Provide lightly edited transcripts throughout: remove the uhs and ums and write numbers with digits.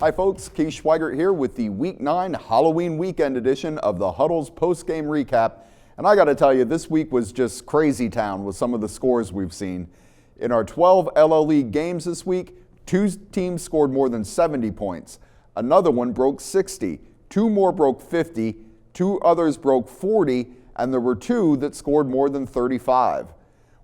Hi folks, Schweigert here with the Week 9 Halloween weekend edition of the Huddle's post-game recap. And I got to tell you, this week was just crazy town with some of the scores we've seen. In our 12 LL League games this week, 2 teams scored more than 70 points. Another one broke 60. 2 more broke 50. 2 others broke 40. And there were 2 that scored more than 35.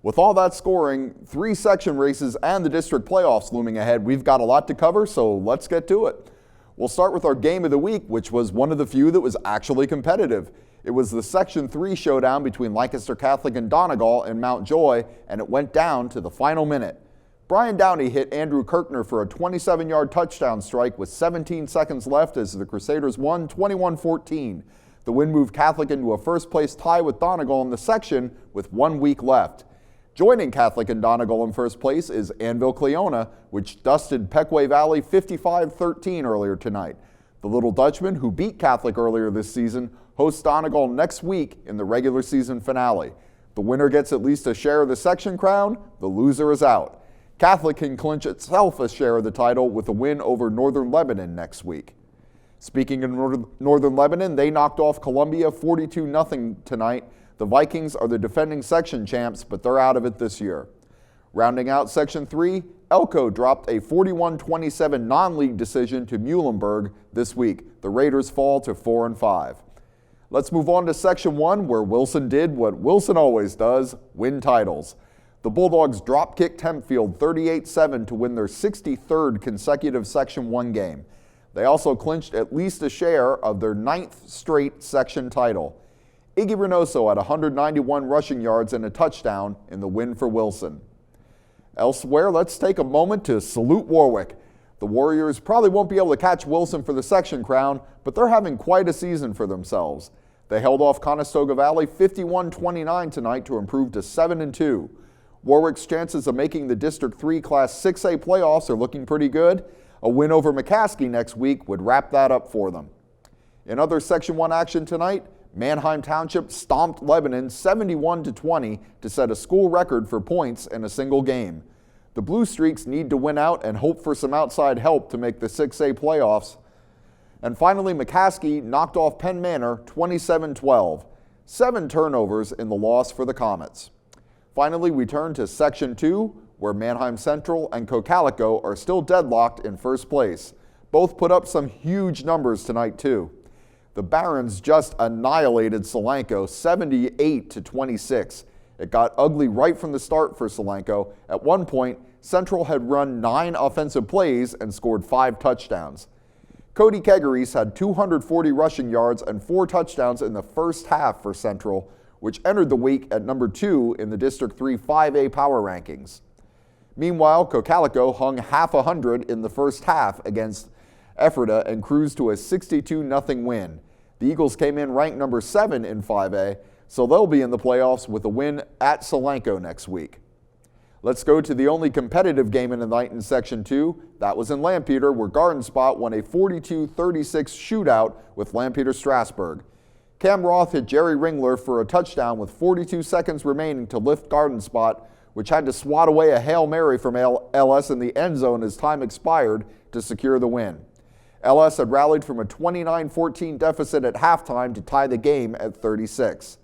With all that scoring, 3 section races and the district playoffs looming ahead, we've got a lot to cover, so let's get to it. We'll start with our game of the week, which was one of the few that was actually competitive. It was the Section 3 showdown between Lancaster Catholic and Donegal in Mount Joy, and it went down to the final minute. Brian Downey hit Andrew Kirkner for a 27-yard touchdown strike with 17 seconds left as the Crusaders won 21-14. The win moved Catholic into a first-place tie with Donegal in the section with 1 week left. Joining Catholic and Donegal in first place is Annville-Cleona, which dusted Pequea Valley 55-13 earlier tonight. The Little Dutchmen, who beat Catholic earlier this season, host Donegal next week in the regular season finale. The winner gets at least a share of the section crown, the loser is out. Catholic can clinch itself a share of the title with a win over Northern Lebanon next week. Speaking of Northern Lebanon, they knocked off Columbia 42-0 tonight. The Vikings are the defending section champs, but they're out of it this year. Rounding out Section 3, Elko dropped a 41-27 non-league decision to Muhlenberg this week. The Raiders fall to 4-5. Let's move on to Section 1, where Wilson did what Wilson always does, win titles. The Bulldogs drop-kicked Hempfield 38-7 to win their 63rd consecutive Section 1 game. They also clinched at least a share of their 9th straight section title. Iggy Reynoso had 191 rushing yards and a touchdown in the win for Wilson. Elsewhere, let's take a moment to salute Warwick. The Warriors probably won't be able to catch Wilson for the section crown, but they're having quite a season for themselves. They held off Conestoga Valley 51-29 tonight to improve to 7-2. Warwick's chances of making the District 3 Class 6A playoffs are looking pretty good. A win over McCaskey next week would wrap that up for them. In other Section 1 action tonight, Manheim Township stomped Lebanon 71-20 to set a school record for points in a single game. The Blue Streaks need to win out and hope for some outside help to make the 6A playoffs. And finally, McCaskey knocked off Penn Manor 27-12. 7 turnovers in the loss for the Comets. Finally, we turn to Section 2, where Manheim Central and Cocalico are still deadlocked in first place. Both put up some huge numbers tonight, too. The Barons just annihilated Solanco 78-26. It got ugly right from the start for Solanco. At one point, Central had run 9 offensive plays and scored 5 touchdowns. Cody Kegeries had 240 rushing yards and 4 touchdowns in the first half for Central, which entered the week at number 2 in the District 3 5A power rankings. Meanwhile, Cocalico hung half 100 in the first half against Ephrata and cruised to a 62-0 win. The Eagles came in ranked number 7 in 5A, so they'll be in the playoffs with a win at Solanco next week. Let's go to the only competitive game in the night in Section 2. That was in Lampeter, where Garden Spot won a 42-36 shootout with Lampeter Strasburg. Cam Roth hit Jerry Ringler for a touchdown with 42 seconds remaining to lift Garden Spot, which had to swat away a Hail Mary from LS in the end zone as time expired to secure the win. LS had rallied from a 29-14 deficit at halftime to tie the game at 36.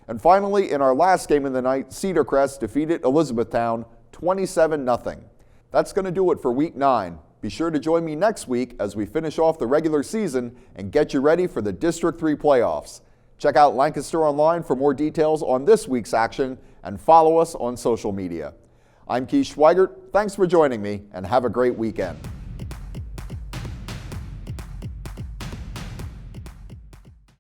And finally, in our last game of the night, Cedar Crest defeated Elizabethtown 27-0. That's going to do it for Week 9. Be sure to join me next week as we finish off the regular season and get you ready for the District 3 playoffs. Check out Lancaster Online for more details on this week's action and follow us on social media. I'm Schweigert. Thanks for joining me and have a great weekend.